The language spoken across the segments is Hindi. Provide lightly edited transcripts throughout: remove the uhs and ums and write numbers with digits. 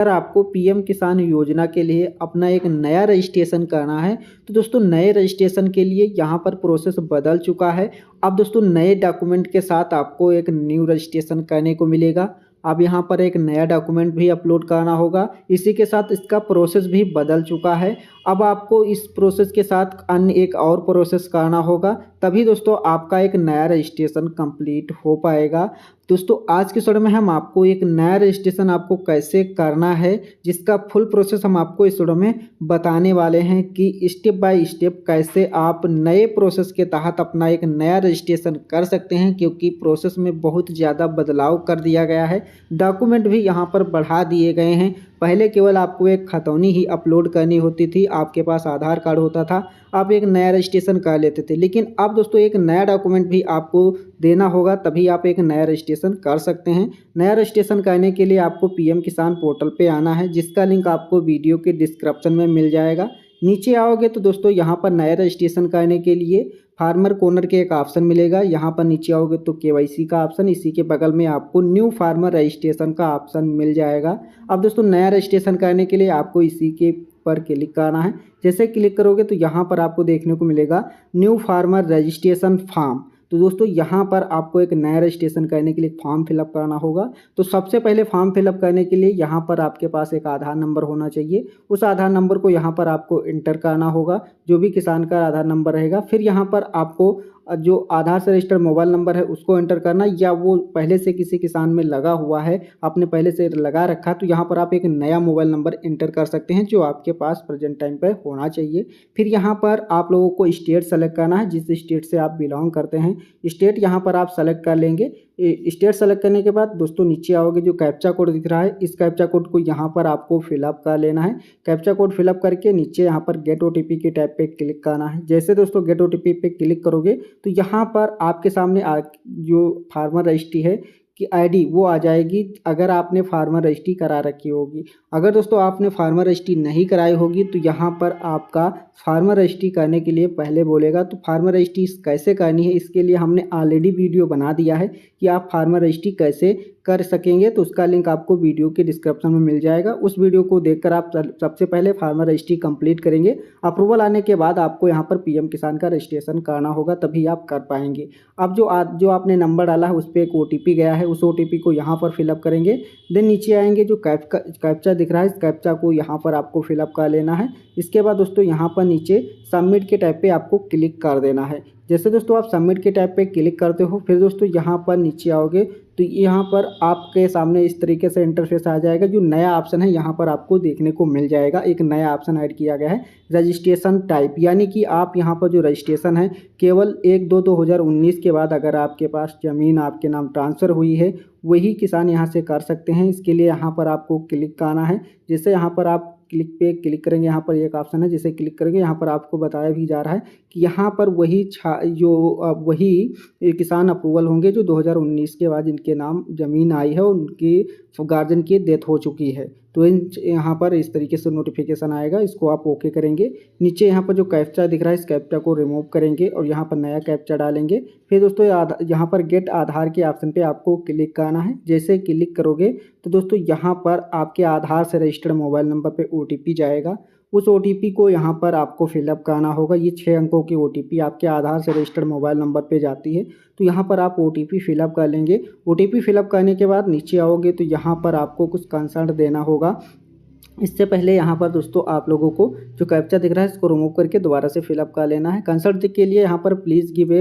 अगर आपको पीएम किसान योजना के लिए अपना एक नया रजिस्ट्रेशन करना है तो दोस्तों नए रजिस्ट्रेशन के लिए यहाँ पर प्रोसेस बदल चुका है। अब दोस्तों नए डॉक्यूमेंट के साथ आपको एक न्यू रजिस्ट्रेशन करने को मिलेगा। अब यहाँ पर एक नया डॉक्यूमेंट भी अपलोड करना होगा। इसी के साथ इसका प्रोसेस भी बदल चुका है। अब आपको इस प्रोसेस के साथ अन्य एक और प्रोसेस करना होगा, तभी दोस्तों आपका एक नया रजिस्ट्रेशन कंप्लीट हो पाएगा। दोस्तों आज के वीडियो में हम आपको एक नया रजिस्ट्रेशन आपको कैसे करना है, जिसका फुल प्रोसेस हम आपको इस वीडियो में बताने वाले हैं कि स्टेप बाय स्टेप कैसे आप नए प्रोसेस के तहत अपना एक नया रजिस्ट्रेशन कर सकते हैं। क्योंकि प्रोसेस में बहुत ज़्यादा बदलाव कर दिया गया है, डॉक्यूमेंट भी यहाँ पर बढ़ा दिए गए हैं। पहले केवल आपको एक खतौनी ही अपलोड करनी होती थी, आपके पास आधार कार्ड होता था, आप एक नया रजिस्ट्रेशन कर लेते थे। लेकिन अब दोस्तों एक नया डॉक्यूमेंट भी आपको देना होगा, तभी आप एक नया रजिस्ट्रेशन कर सकते हैं। नया रजिस्ट्रेशन करने के लिए आपको पीएम किसान पोर्टल पे आना है, जिसका लिंक आपको वीडियो के डिस्क्रिप्शन में मिल जाएगा। नीचे आओगे तो दोस्तों यहाँ पर नया रजिस्ट्रेशन करने के लिए फार्मर कॉर्नर के एक ऑप्शन मिलेगा। यहाँ पर नीचे आओगे तो केवाईसी का ऑप्शन, इसी के बगल में आपको न्यू फार्मर रजिस्ट्रेशन का ऑप्शन मिल जाएगा। अब दोस्तों नया रजिस्ट्रेशन करने के लिए आपको इसी के पर क्लिक करना है। जैसे क्लिक करोगे तो यहाँ पर आपको देखने को मिलेगा न्यू फार्मर रजिस्ट्रेशन फॉर्म। तो दोस्तों यहाँ पर आपको एक नया रजिस्ट्रेशन करने के लिए फॉर्म फिलअप करना होगा। तो सबसे पहले फॉर्म फिलअप करने के लिए यहाँ पर आपके पास एक आधार नंबर होना चाहिए। उस आधार नंबर को यहाँ पर आपको इंटर करना होगा, जो भी किसान का आधार नंबर रहेगा। फिर यहाँ पर आपको जो आधार से रजिस्टर्ड मोबाइल नंबर है उसको एंटर करना, या वो पहले से किसी किसान में लगा हुआ है, आपने पहले से लगा रखा, तो यहाँ पर आप एक नया मोबाइल नंबर एंटर कर सकते हैं जो आपके पास प्रेजेंट टाइम पर होना चाहिए। फिर यहाँ पर आप लोगों को स्टेट सेलेक्ट करना है, जिस स्टेट से आप बिलोंग करते हैं स्टेट यहाँ पर आप सेलेक्ट कर लेंगे। स्टेट सेलेक्ट करने के बाद दोस्तों नीचे आओगे, जो कैप्चा कोड दिख रहा है इस कैप्चा कोड को यहाँ पर आपको फिलअप कर लेना है। कैप्चा कोड फिलअप करके नीचे यहाँ पर गेट ओटीपी के टैब पे क्लिक करना है। जैसे दोस्तों गेट ओटीपी पे क्लिक करोगे तो यहाँ पर आपके सामने जो फार्मर रजिस्ट्री है की आईडी वो आ जाएगी, अगर आपने फार्मर रजिस्ट्री करा रखी होगी। अगर दोस्तों आपने फार्मर रजिस्ट्री नहीं कराई होगी तो यहाँ पर आपका फार्मर रजिस्ट्री करने के लिए पहले बोलेगा। तो फार्मर रजिस्ट्री कैसे करनी है, इसके लिए हमने ऑलरेडी वीडियो बना दिया है कि आप फार्मर रजिस्ट्री कैसे कर सकेंगे, तो उसका लिंक आपको वीडियो के डिस्क्रिप्शन में मिल जाएगा। उस वीडियो को देखकर आप सबसे पहले फार्मर रजिस्ट्री कंप्लीट करेंगे। अप्रूवल आने के बाद आपको यहाँ पर पीएम किसान का रजिस्ट्रेशन करना होगा, तभी आप कर पाएंगे। अब जो आपने नंबर डाला है उस पर एक ओटीपी गया है, उस ओटीपी को यहाँ पर फिलअप करेंगे। देन नीचे आएंगे, जो कैप्चा दिख रहा है इस कैप्चा को यहाँ पर आपको फिलअप कर लेना है। इसके बाद दोस्तों यहाँ पर नीचे सबमिट के टैब पे आपको क्लिक कर देना है। जैसे दोस्तों आप सबमिट के टैब पे क्लिक करते हो, फिर दोस्तों यहाँ पर नीचे आओगे तो यहाँ पर आपके सामने इस तरीके से इंटरफेस आ जाएगा। जो नया ऑप्शन है यहाँ पर आपको देखने को मिल जाएगा, एक नया ऑप्शन ऐड किया गया है रजिस्ट्रेशन टाइप, यानी कि आप यहाँ पर जो रजिस्ट्रेशन है केवल 1/2/2019 के बाद अगर आपके पास ज़मीन आपके नाम ट्रांसफ़र हुई है वही किसान यहाँ से कर सकते हैं। इसके लिए यहाँ पर आपको क्लिक करना है। जैसे यहाँ पर आप क्लिक पे क्लिक करेंगे, यहाँ पर एक ऑप्शन है जिसे क्लिक करेंगे, यहाँ पर आपको बताया भी जा रहा है कि यहाँ पर वही किसान अप्रूवल होंगे जो 2019 के बाद इनके नाम ज़मीन आई है और उनकी गार्जियन की डेथ हो चुकी है। तो यहाँ पर इस तरीके से नोटिफिकेशन आएगा, इसको आप ओके करेंगे। नीचे यहाँ पर जो कैप्चा दिख रहा है इस कैप्चा को रिमूव करेंगे और यहाँ पर नया कैप्चा डालेंगे। फिर दोस्तों यहाँ पर गेट आधार के ऑप्शन पे आपको क्लिक करना है। जैसे क्लिक करोगे तो दोस्तों यहाँ पर आपके आधार से रजिस्टर्ड मोबाइल नंबर पे ओटीपी जाएगा। उस ओटीपी को यहाँ पर आपको फिलअप करना होगा। ये 6 अंकों की ओटीपी आपके आधार से रजिस्टर्ड मोबाइल नंबर पे जाती है, तो यहाँ पर आप ओटीपी फिलअप कर लेंगे। ओटीपी फिलअप करने के बाद नीचे आओगे तो यहाँ पर आपको कुछ कंसर्ट देना होगा। इससे पहले यहाँ पर दोस्तों आप लोगों को जो कैप्चा दिख रहा है इसको रिमूव करके दोबारा से फिलअप कर लेना है। कंसर्ट के लिए यहाँ पर प्लीज़ गिव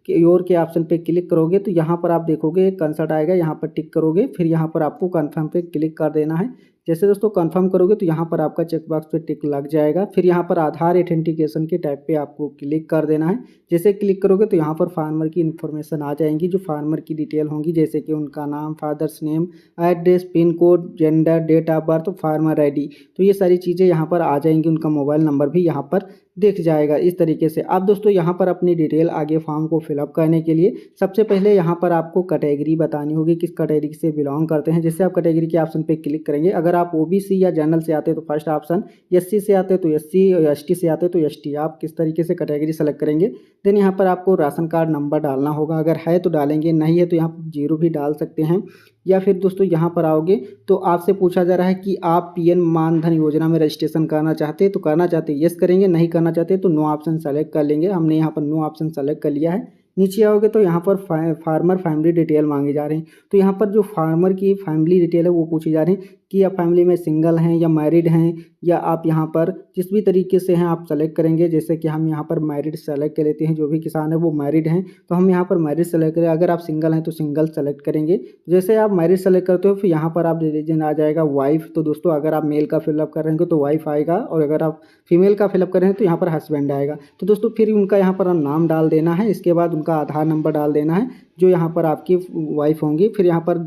योर के ऑप्शन पे क्लिक करोगे तो यहाँ पर आप देखोगे एक कंसर्ट आएगा, यहाँ पर टिक करोगे, फिर यहाँ पर आपको कंफर्म पे क्लिक कर देना है। जैसे दोस्तों कंफर्म करोगे तो यहाँ पर आपका चेक बॉक्स पे टिक लग जाएगा। फिर यहाँ पर आधार ऑथेंटिकेशन के टाइप पे आपको क्लिक कर देना है। जैसे क्लिक करोगे तो यहाँ पर फार्मर की इन्फॉर्मेशन आ जाएंगी, जो फार्मर की डिटेल होंगी, जैसे कि उनका नाम, father's name, address, pin code, gender, date of birth, farmer ID, तो ये सारी चीज़ें यहाँ पर आ जाएंगी। उनका मोबाइल नंबर भी यहाँ पर दिख जाएगा इस तरीके से। अब दोस्तों यहाँ पर अपनी डिटेल आगे फॉर्म को फिलअप करने के लिए सबसे पहले यहाँ पर आपको कैटेगरी बतानी होगी, किस कैटेगरी से बिलोंग करते हैं। जैसे आप कैटेगरी के ऑप्शन पे क्लिक करेंगे, अगर आप ओबीसी या जनरल से आते हैं तो फर्स्ट ऑप्शन, एससी से आते हैं तो एससी, और एसटी से आते हैं तो एसटी, आप किस तरीके से कैटेगरी सेलेक्ट करेंगे। देन यहाँ पर आपको राशन कार्ड नंबर डालना होगा, अगर है तो डालेंगे, नहीं है तो यहाँ पर 0 भी डाल सकते हैं। या फिर दोस्तों यहाँ पर आओगे तो आपसे पूछा जा रहा है कि आप पीएम मानधन योजना में रजिस्ट्रेशन करना चाहते हैं, तो करना चाहते हैं यस करेंगे, नहीं करना चाहते तो नो ऑप्शन सेलेक्ट कर लेंगे। हमने यहाँ पर नो ऑप्शन सेलेक्ट कर लिया है। नीचे आओगे तो यहाँ पर फार्मर फैमिली डिटेल मांगे जा रहे हैं, तो यहाँ पर जो फार्मर की फैमिली डिटेल है वो पूछी जा रही है कि आप फैमिली में सिंगल हैं या मैरिड हैं, या आप यहाँ पर जिस भी तरीके से हैं आप सेलेक्ट करेंगे। जैसे कि हम यहाँ पर मैरिड सेलेक्ट कर लेते हैं, जो भी किसान है वो मैरिड हैं तो हम यहाँ पर मैरिड सेलेक्ट करें। अगर आप सिंगल हैं तो सिंगल सेलेक्ट करेंगे। जैसे आप मैरिज सेलेक्ट करते हो फिर यहाँ पर आप रिलीजन आ जाएगा वाइफ, तो दोस्तों अगर आप मेल का फिलअप कर रहे हैं तो वाइफ आएगा, और अगर आप फीमेल का फिलअप कर रहे हैं तो यहाँ पर हस्बैंड आएगा। तो दोस्तों फिर उनका यहाँ पर नाम डाल देना है, इसके बाद उनका आधार नंबर डाल देना है जो यहाँ पर आपकी वाइफ होंगी। फिर यहाँ पर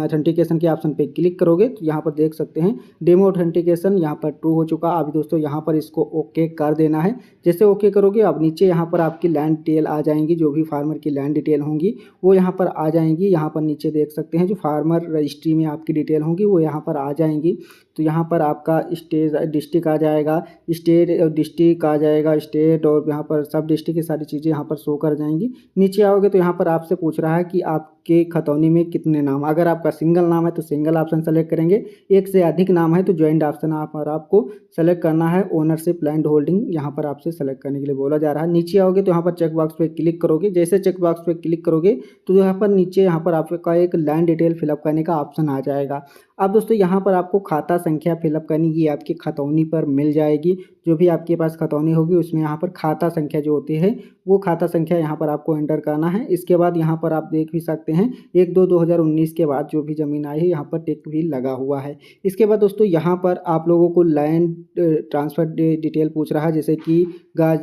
ऑथेंटिकेशन के ऑप्शन पे क्लिक करोगे तो यहाँ पर देख सकते हैं डेमो ऑथेंटिकेशन यहाँ पर ट्रू हो चुका। अभी दोस्तों यहाँ पर इसको ओके कर देना है। जैसे ओके करोगे अब नीचे यहाँ पर आपकी लैंड डिटेल आ जाएंगी, जो भी फार्मर की लैंड डिटेल होंगी वो यहाँ पर आ जाएंगी। यहाँ पर नीचे देख सकते हैं जो फार्मर रजिस्ट्री में आपकी डिटेल होंगी वो यहाँ पर आ जाएंगी। तो यहाँ पर आपका स्टेट डिस्ट्रिक्ट आ जाएगा, स्टेट डिस्ट्रिक्ट आ जाएगा, स्टेट, और यहाँ पर सब डिस्ट्रिक्ट की सारी चीज़ें यहाँ पर शो कर जाएंगी। नीचे आओगे तो यहाँ पर आपसे पूछ रहा है कि आपके खतौनी में कितने नाम। अगर आपका सिंगल नाम है तो सिंगल ऑप्शन सेलेक्ट करेंगे, एक से अधिक नाम है तो ज्वाइंट ऑप्शन आपको सेलेक्ट करना है। ओनरशिप लैंड होल्डिंग यहाँ पर आपसे सेलेक्ट करने के लिए बोला जा रहा है। नीचे आओगे तो यहाँ पर चेक बॉक्स पे क्लिक करोगे। जैसे चेक बॉक्स पे क्लिक करोगे तो यहाँ पर नीचे यहाँ पर आपका एक लैंड डिटेल फिलअप करने का ऑप्शन आ जाएगा। अब दोस्तों यहाँ पर आपको खाता संख्या फिलअप करनी, ये आपकी खतौनी पर मिल जाएगी। जो भी आपके पास खतौनी होगी उसमें यहाँ पर खाता संख्या जो होती है वो खाता संख्या यहाँ पर आपको एंटर करना है। इसके बाद यहाँ पर आप देख भी सकते हैं 1/2/2019 के बाद जो भी ज़मीन आई है यहाँ पर टिक भी लगा हुआ है। इसके बाद दोस्तों यहाँ पर आप लोगों को लैंड ट्रांसफ़र डिटेल पूछ रहा है, जैसे कि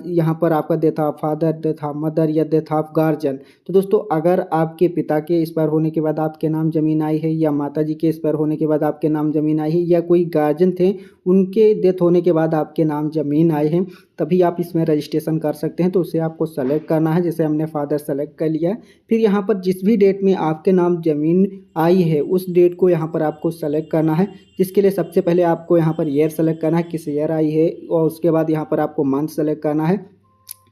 यहाँ पर आपका death of father, death of mother या डेथ ऑफ गार्जियन। तो दोस्तों अगर आपके पिता के एक्सपायर होने के बाद आपके नाम ज़मीन आई है, या माता जी के एक्सपायर होने के बाद आपके नाम ज़मीन आई है, या कोई गार्जियन थे उनके डेथ होने के बाद आपके नाम ज़मीन आए हैं, तभी आप इसमें रजिस्ट्रेशन कर सकते हैं। तो उसे आपको सेलेक्ट करना है। जैसे हमने फादर सेलेक्ट कर लिया है। फिर यहाँ पर जिस भी डेट में आपके नाम ज़मीन आई है उस डेट को यहाँ पर आपको सेलेक्ट करना है, जिसके लिए सबसे पहले आपको यहाँ पर ईयर सेलेक्ट करना है, किस ईयर आई है, और उसके बाद यहाँ पर आपको मंथ सेलेक्ट करना है,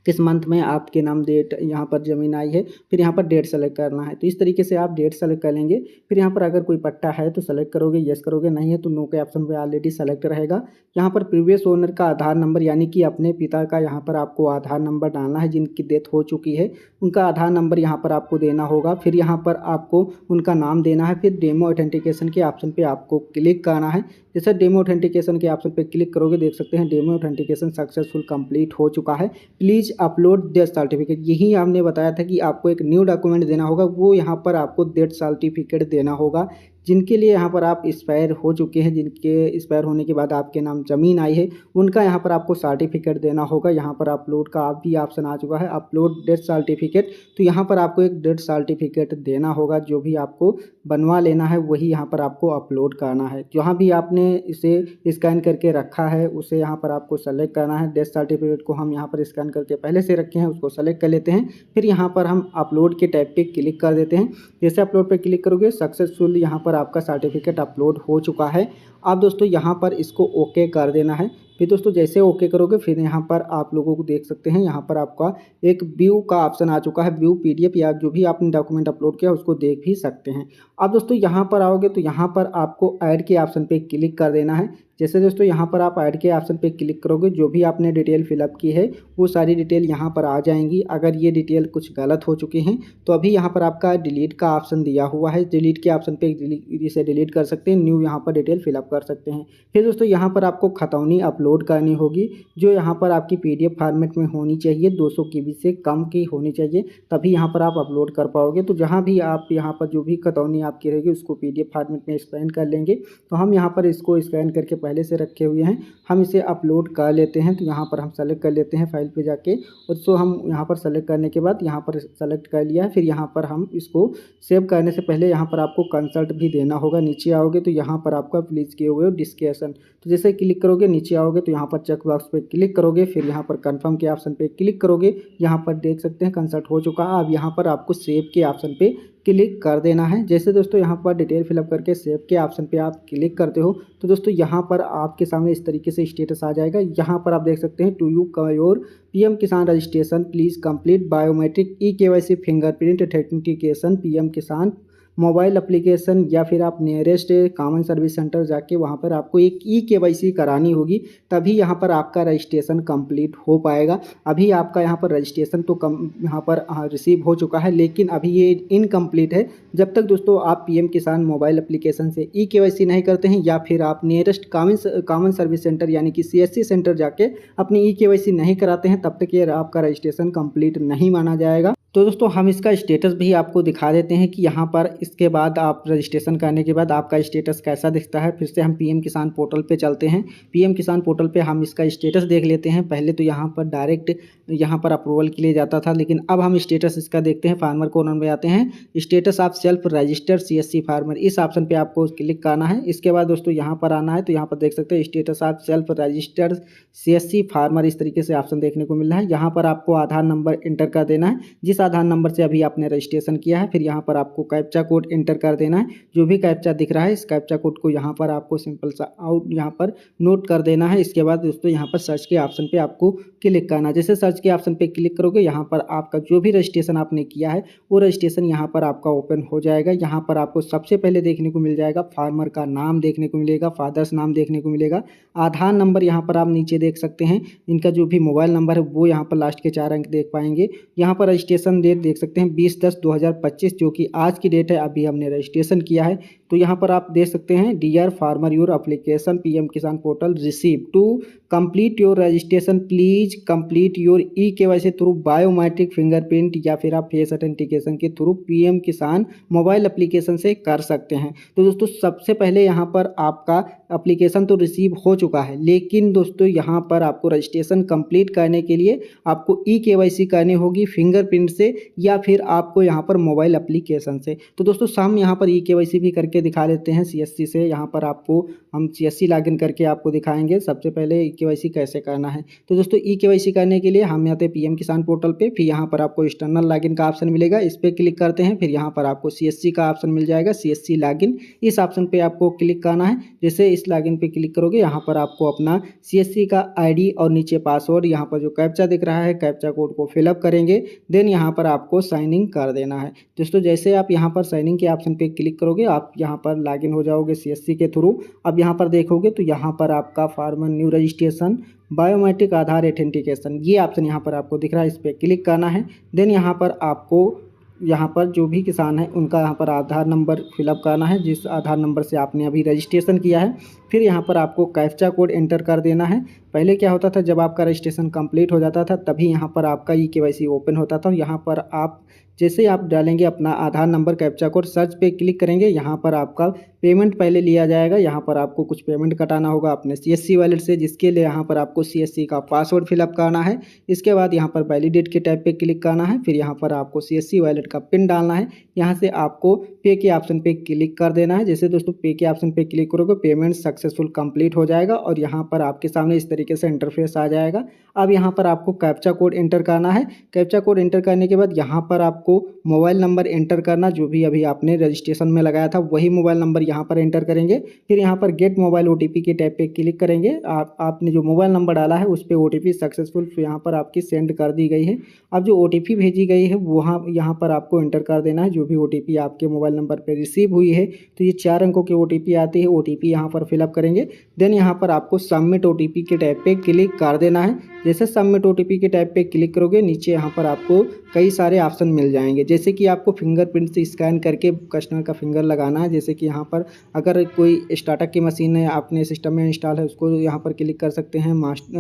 किस मंथ में आपके नाम डेट यहाँ पर ज़मीन आई है। फिर यहाँ पर डेट सेलेक्ट करना है। तो इस तरीके से आप डेट सेलेक्ट कर लेंगे। फिर यहाँ पर अगर कोई पट्टा है तो सेलेक्ट करोगे, यस करोगे, नहीं है तो नो के ऑप्शन पे ऑलरेडी सेलेक्ट रहेगा। यहाँ पर प्रीवियस ओनर का आधार नंबर यानी कि अपने पिता का यहाँ पर आपको आधार नंबर डालना है, जिनकी डेथ हो चुकी है उनका आधार नंबर यहाँ पर आपको देना होगा। फिर यहाँ पर आपको उनका नाम देना है। फिर डेमो ऑथेंटिकेशन के ऑप्शन पर आपको क्लिक करना है। जैसे डेमो ऑथेंटिकेशन के ऑप्शन पर क्लिक करोगे देख सकते हैं डेमो ऑथेंटिकेशन सक्सेसफुल कंप्लीट हो चुका है। प्लीज़ अपलोड डेथ सर्टिफिकेट, यही हमने बताया था कि आपको एक न्यू डॉक्यूमेंट देना होगा, वो यहाँ पर आपको डेथ सर्टिफिकेट देना होगा। जिनके लिए यहाँ पर आप एक्सपायर हो चुके हैं, जिनके एक्सपायर होने के बाद आपके नाम ज़मीन आई है उनका यहाँ पर आपको सर्टिफिकेट देना होगा। यहाँ पर अपलोड का आप भी ऑप्शन आ चुका है, अपलोड डेथ सर्टिफिकेट। तो यहाँ पर आपको एक डेथ सर्टिफिकेट देना होगा, जो भी आपको बनवा लेना है वही यहाँ पर आपको अपलोड करना है। जहाँ भी आपने इसे स्कैन करके रखा है उसे यहाँ पर आपको सेलेक्ट करना है। डेथ सर्टिफिकेट को हम यहाँ पर स्कैन करके पहले से रखे हैं उसको सेलेक्ट कर लेते हैं। फिर यहाँ पर हम अपलोड के टैब पे क्लिक कर देते हैं। जैसे अपलोड पे क्लिक करोगे सक्सेसफुल यहाँ पर आपका सर्टिफिकेट अपलोड हो चुका है। अब दोस्तों यहाँ पर इसको ओके कर देना है। फिर दोस्तों जैसे ओके करोगे फिर यहाँ पर आप लोगों को देख सकते हैं यहाँ पर आपका एक व्यू का ऑप्शन आ चुका है। व्यू पीडीएफ या जो भी आपने डॉक्यूमेंट अपलोड किया उसको देख भी सकते हैं। अब दोस्तों यहाँ पर आओगे तो यहाँ पर आपको ऐड के ऑप्शन पे क्लिक कर देना है। जैसे दोस्तों यहाँ पर आप ऐड के ऑप्शन पे क्लिक करोगे जो भी आपने डिटेल फिलअप की है वो सारी डिटेल यहाँ पर आ जाएंगी। अगर ये डिटेल कुछ गलत हो चुकी हैं तो अभी यहाँ पर आपका डिलीट का ऑप्शन दिया हुआ है, डिलीट के ऑप्शन पे इसे डिलीट कर सकते हैं, न्यू यहाँ पर डिटेल फिलअप कर सकते हैं। फिर दोस्तों यहाँ पर आपको खतौनी अपलोड करनी होगी, जो यहाँ पर आपकी PDF फॉर्मेट में होनी चाहिए, 200 KB से कम की होनी चाहिए, तभी यहाँ पर आप अपलोड कर पाओगे। तो जहाँ भी आप यहाँ पर जो भी खतौनी आपकी रहेगी उसको PDF फॉर्मेट में स्कैन कर लेंगे। तो हम यहाँ पर इसको स्कैन करके पहले से रखे हुए हैं, हम इसे अपलोड कर लेते हैं। तो यहाँ पर हम सेलेक्ट कर लेते हैं फाइल पे जाके, और सो हम यहाँ पर सेलेक्ट करने के बाद यहाँ पर सेलेक्ट कर लिया है। फिर यहाँ पर हम इसको सेव करने से पहले यहाँ पर आपको कंसल्ट भी देना होगा। नीचे आओगे तो यहाँ पर आपका प्लीज़ किए हुए डिस्कशन, तो जैसे क्लिक करोगे नीचे आओगे तो यहाँ पर चेक बॉक्स पे क्लिक करोगे, फिर यहाँ पर कंफर्म के ऑप्शन पे क्लिक करोगे। यहाँ पर देख सकते हैं कंसल्ट हो चुका है। अब यहाँ पर आपको सेव के ऑप्शन पे क्लिक कर देना है। जैसे दोस्तों यहाँ पर डिटेल फिलअप करके सेव के ऑप्शन पे आप क्लिक करते हो तो दोस्तों यहाँ पर आपके सामने इस तरीके से स्टेटस आ जाएगा। यहाँ पर आप देख सकते हैं टू यू योर PM किसान registration please complete biometric EKYC fingerprint authentication PM किसान मोबाइल एप्लीकेशन या फिर आप नियरेस्ट कॉमन सर्विस सेंटर जाके वहाँ पर आपको एक ई-केवाईसी करानी होगी, तभी यहाँ पर आपका रजिस्ट्रेशन कंप्लीट हो पाएगा। अभी आपका यहाँ पर रजिस्ट्रेशन तो यहाँ पर रिसीव हो चुका है, लेकिन अभी ये इनकम्प्लीट है। जब तक दोस्तों आप पीएम किसान मोबाइल एप्लीकेशन से ई-केवाईसी नहीं करते हैं या फिर आप नियरेस्ट कॉमन सर्विस सेंटर यानी कि सीएससी सेंटर जाके अपनी ई-केवाईसी नहीं कराते हैं, तब तक ये आपका रजिस्ट्रेशन कंप्लीट नहीं माना जाएगा। तो दोस्तों हम इसका स्टेटस भी आपको दिखा देते हैं कि यहाँ पर इसके बाद आप रजिस्ट्रेशन करने के बाद आपका स्टेटस कैसा दिखता है। फिर से हम पीएम किसान पोर्टल पे चलते हैं। पीएम किसान पोर्टल पे हम इसका स्टेटस देख लेते हैं। पहले तो यहाँ पर डायरेक्ट यहाँ पर अप्रूवल के लिए जाता था, लेकिन अब हम स्टेटस इसका देखते हैं। फार्मर कॉर्नर में आते हैं, status of self registered CSC farmer, इस ऑप्शन पे आपको क्लिक करना है। इसके बाद दोस्तों यहाँ पर आना है, तो यहाँ पर देख सकते हैं status of self registered CSC farmer, इस तरीके से ऑप्शन देखने को मिल रहा है। यहाँ पर आपको आधार नंबर एंटर कर देना है, जिस आधार नंबर से अभी आपने रजिस्ट्रेशन किया है। फिर यहाँ पर आपको कैप्चा कोड एंटर कर देना है। जो भी कैप्चा दिख रहा है, इस कैप्चा कोड को यहाँ पर आपको सिंपल सा आउट यहाँ पर नोट कर देना है। इसके बाद दोस्तों यहाँ पर सर्च के ऑप्शन पे आपको क्लिक करना है। जैसे सर्च के ऑप्शन पे क्लिक करोगे, यहाँ पर आपका जो भी रजिस्ट्रेशन आपने किया है वो रजिस्ट्रेशन यहाँ पर आपका ओपन हो जाएगा। यहाँ पर आपको सबसे पहले देखने को मिल जाएगा फार्मर का नाम देखने को मिलेगा, फादर्स नाम देखने को मिलेगा, आधार नंबर यहाँ पर आप नीचे देख सकते हैं, इनका जो भी मोबाइल नंबर है वो यहाँ पर लास्ट के 4 अंक देख पाएंगे। यहाँ पर रजिस्ट्रेशन डेट देख सकते हैं 20/10/2025, जो कि आज की डेट है, अभी हमने रजिस्ट्रेशन किया है। तो यहाँ पर आप देख सकते हैं, dear farmer your application PM Kisan portal receive to complete your registration please complete your e-KYC through biometric fingerprint, या फिर आप फेस ऑथेंटिकेशन के through PM Kisan mobile application से कर सकते हैं। तो दोस्तों सबसे पहले यहाँ पर आपका एप्लीकेशन तो रिसीव हो चुका है, लेकिन दोस्तों यहाँ पर आपको रजिस्ट्रेशन कंप्लीट करने के लिए आपको ई-केवाईसी करनी होगी फिंगरप्रिंट से या फिर आपको यहाँ पर मोबाइल एप्लीकेशन से। तो दोस्तों हम यहाँ पर ई-केवाईसी भी करके दिखा देते हैं सीएससी से। यहाँ पर आपको हम सीएससी लॉगिन करके आपको दिखाएंगे सबसे पहले ई-केवाईसी कैसे करना है। तो दोस्तों ई-केवाईसी करने के लिए हम आते हैं पीएम किसान पोर्टल पे, फिर यहाँ पर आपको एक्सटर्नल लॉगिन का ऑप्शन मिलेगा, इस पर क्लिक करते हैं। फिर यहाँ पर आपको सीएससी का ऑप्शन मिल जाएगा, सीएससी लॉगिन, इस ऑप्शन पे आपको क्लिक करना है। जैसे इस लॉगिन पे क्लिक करोगे, यहाँ पर आपको अपना सीएससी का आईडी और नीचे पासवर्ड, यहाँ पर जो कैप्चा दिख रहा है कैप्चा कोड को फिलअप करेंगे, देन यहाँ पर आपको साइन इन कर देना है। दोस्तों जैसे आप यहाँ पर साइन इन के ऑप्शन पे क्लिक करोगे, आप यहाँ पर लॉगिन हो जाओगे सीएससी के थ्रू। अब यहाँ पर देखोगे तो यहाँ पर आपका फार्मर न्यू रजिस्ट्रेशन बायोमेट्रिक आधार ऑथेंटिकेशन, ये ऑप्शन यहाँ पर आपको दिख रहा है, इस पर क्लिक करना है। देन यहाँ पर आपको यहाँ पर जो भी किसान है उनका यहाँ पर आधार नंबर फिलअप करना है, जिस आधार नंबर से आपने अभी रजिस्ट्रेशन किया है। फिर यहाँ पर आपको कैप्चा कोड एंटर कर देना है। पहले क्या होता था, जब आपका रजिस्ट्रेशन कंप्लीट हो जाता था तभी यहाँ पर आपका ई-केवाईसी ओपन होता था। यहाँ पर आप जैसे आप डालेंगे अपना आधार नंबर कैप्चा कोड, सर्च पे क्लिक करेंगे, यहाँ पर आपका पेमेंट पहले लिया जाएगा। यहाँ पर आपको कुछ पेमेंट कटाना होगा अपने सीएससी वॉलेट से, जिसके लिए यहाँ पर आपको सीएससी का पासवर्ड फिलअप करना है। इसके बाद यहाँ पर वैलिडेट के टैब पे क्लिक करना है। फिर यहाँ पर आपको सीएससी वॉलेट का पिन डालना है। यहाँ से आपको पे के ऑप्शन पे क्लिक कर देना है। जैसे दोस्तों पे के ऑप्शन पे क्लिक करोगे, पेमेंट सक्सेसफुल कंप्लीट हो जाएगा और यहाँ पर आपके सामने इस तरीके से इंटरफेस आ जाएगा। अब यहाँ पर आपको कैप्चा कोड एंटर करना है। कैप्चा कोड एंटर करने के बाद यहाँ पर आपको मोबाइल नंबर एंटर करना, जो भी अभी आपने रजिस्ट्रेशन में लगाया था वही मोबाइल नंबर यहाँ पर एंटर करेंगे। फिर यहाँ पर गेट मोबाइल ओटीपी के टैब पे क्लिक करेंगे। आपने जो मोबाइल नंबर डाला है उस पर ओटीपी सक्सेसफुल यहाँ पर आपकी सेंड कर दी गई है। अब जो ओटीपी भेजी गई है वहाँ यहाँ पर आपको एंटर कर देना है, जो भी ओटीपी आपके मोबाइल नंबर पर रिसीव हुई है। तो ये 4 अंकों की ओटीपी आती है, ओटीपी यहाँ पर फिलअप करेंगे। देन यहाँ पर आपको सबमिट ओटीपी के टैब पे क्लिक कर देना है। जैसे सबमिट ओटीपी के टैब पे क्लिक करोगे, नीचे यहाँ पर आपको कई सारे ऑप्शन मिल जाएंगे, जैसे कि आपको फिंगरप्रिंट से स्कैन करके कस्टमर का फिंगर लगाना है। जैसे कि यहाँ पर अगर कोई स्टार्टअप की मशीन है आपने सिस्टम में इंस्टॉल है, उसको यहाँ पर क्लिक कर सकते हैं।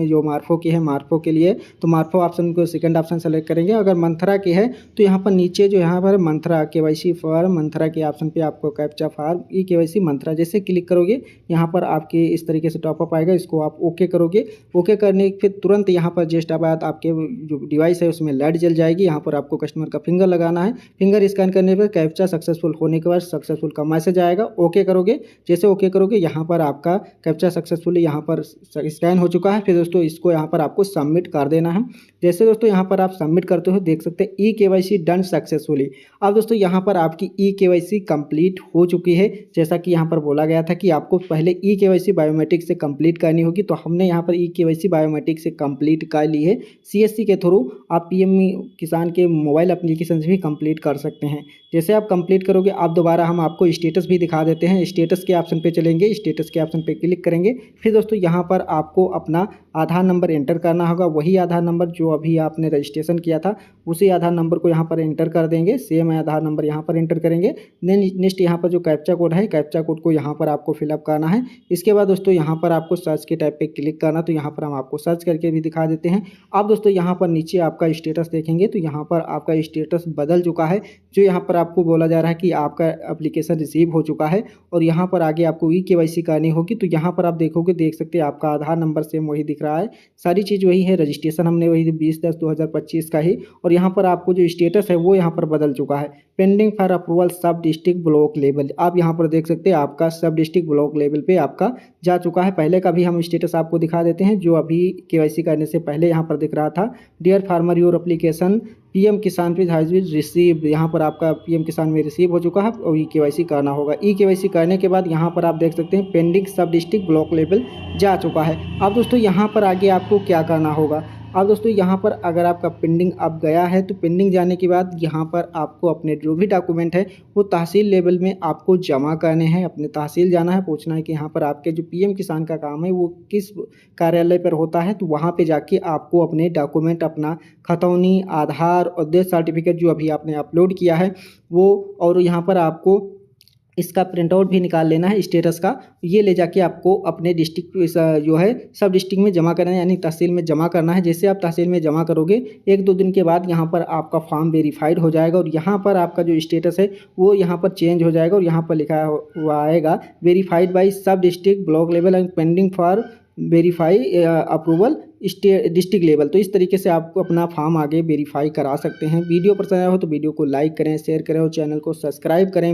जो मार्फो की है, मार्फो के लिए तो मार्फो ऑप्शन को सेकंड ऑप्शन सेलेक्ट करेंगे। अगर मंथरा की है तो यहाँ पर नीचे जो यहाँ पर मंथरा केवाईसी फॉर मंथरा के ऑप्शन पे आपको कैप्चा फॉर ई-केवाईसी मंथरा जैसे क्लिक करोगे, यहाँ पर आपके इस तरीके से टॉपअप आएगा। इसको आप ओके करोगे। ओके करने के फिर तुरंत यहाँ पर जस्ट बाद आपके जो डिवाइस है उसमें लाइट जल जाएगी। यहाँ पर आपको कस्टमर का फिंगर लगाना है। फिंगर स्कैन करने पर कैप्चा सक्सेसफुल होने के बाद सक्सेसफुल का मैसेज आएगा। ओके करोगे। जैसे ओके करोगे, यहाँ पर आपका कैप्चा सक्सेसफुली यहाँ पर स्कैन हो चुका है। फिर दोस्तों इसको यहाँ पर आपको सबमिट कर देना है। जैसे दोस्तों यहाँ पर आप सबमिट करते हो, देख सकते हैं ई-केवाईसी डन सक्सेसफुली। अब दोस्तों यहाँ पर आपकी ई-केवाईसी कंप्लीट हो चुकी है। जैसा कि यहाँ पर बोला गया था कि आपको पहले ई-केवाईसी बायोमेट्रिक से कंप्लीट करनी होगी, तो हमने यहाँ पर ई-केवाईसी बायोमेट्रिक से कंप्लीट कर ली है सीएससी के थ्रू। आप पीएम किसान के मोबाइल एप्लीकेशन वेरिफिकेशन भी कंप्लीट कर सकते हैं। जैसे आप कंप्लीट करोगे आप दोबारा हम आपको स्टेटस भी दिखा देते हैं। स्टेटस के ऑप्शन पे चलेंगे, स्टेटस के ऑप्शन पे क्लिक करेंगे, फिर दोस्तों यहाँ पर आपको अपना आधार नंबर एंटर करना होगा। वही आधार नंबर जो अभी आपने रजिस्ट्रेशन किया था उसी आधार नंबर को यहाँ पर एंटर कर देंगे। सेम आधार नंबर यहाँ पर एंटर करेंगे। नेक्स्ट यहाँ पर जो कैप्चा कोड है, कैप्चा कोड को यहाँ पर आपको फिलअप करना है। इसके बाद दोस्तों यहाँ पर आपको सर्च के टाइप पे क्लिक करना, तो यहाँ पर हम आपको सर्च करके भी दिखा देते हैं। आप दोस्तों यहाँ पर नीचे आपका स्टेटस देखेंगे तो यहाँ पर आपका स्टेटस बदल चुका है। जो यहाँ पर आपको बोला जा रहा है कि आपका एप्लीकेशन रिसीव हो चुका है और यहाँ पर आगे आपको ई-केवाईसी करनी होगी। तो यहाँ पर आप देखोगे, देख सकते हैं आपका आधार नंबर सेम वही दिख रहा है, सारी चीज़ वही है, रजिस्ट्रेशन हमने वही 20/10/2025 का ही, और यहाँ पर आपको जो स्टेटस है वो यहाँ पर बदल चुका है। पेंडिंग फॉर अप्रूवल सब डिस्ट्रिक्ट ब्लॉक लेवल, आप यहाँ पर देख सकते हैं आपका सब डिस्ट्रिक्ट ब्लॉक लेवल पे आपका जा चुका है। पहले का भी हम स्टेटस आपको दिखा देते हैं जो अभी केवाईसी करने से पहले यहाँ पर दिख रहा था। Dear farmer your application PM Kisan पे हैज बीन रिसीव, यहाँ पर आपका पीएम किसान में रिसीव हो चुका है और ई-केवाईसी करना होगा। ई-केवाईसी करने के बाद यहाँ पर आप देख सकते हैं पेंडिंग सब डिस्ट्रिक्ट ब्लॉक लेवल जा चुका है। अब दोस्तों यहाँ पर आगे आपको क्या करना होगा। अब दोस्तों यहाँ पर अगर आपका पेंडिंग अब गया है तो पेंडिंग जाने के बाद यहाँ पर आपको अपने जो भी डॉक्यूमेंट है वो तहसील लेवल में आपको जमा करने हैं। अपने तहसील जाना है, पूछना है कि यहाँ पर आपके जो पीएम किसान का काम है वो किस कार्यालय पर होता है, तो वहाँ पे जाके आपको अपने डॉक्यूमेंट, अपना खतौनी, आधार और डेथ सर्टिफिकेट जो अभी आपने अपलोड किया है वो, और यहाँ पर आपको इसका प्रिंट आउट भी निकाल लेना है स्टेटस का। ये ले जाके आपको अपने डिस्ट्रिक्ट जो है सब डिस्ट्रिक्ट में जमा करना है, यानी तहसील में जमा करना है। जैसे आप तहसील में जमा करोगे 1-2 दिन के बाद यहाँ पर आपका फॉर्म वेरीफाइड हो जाएगा और यहाँ पर आपका जो स्टेटस है वो यहाँ पर चेंज हो जाएगा और यहाँ पर लिखा हुआ आएगा वेरीफाइड बाई सब district block level and pending for verify approval district level. तो इस तरीके से आपको अपना फॉर्म आगे वेरीफाई करा सकते हैं। वीडियो पसंद आया हो तो वीडियो को लाइक करें, शेयर करें और चैनल को सब्सक्राइब करें।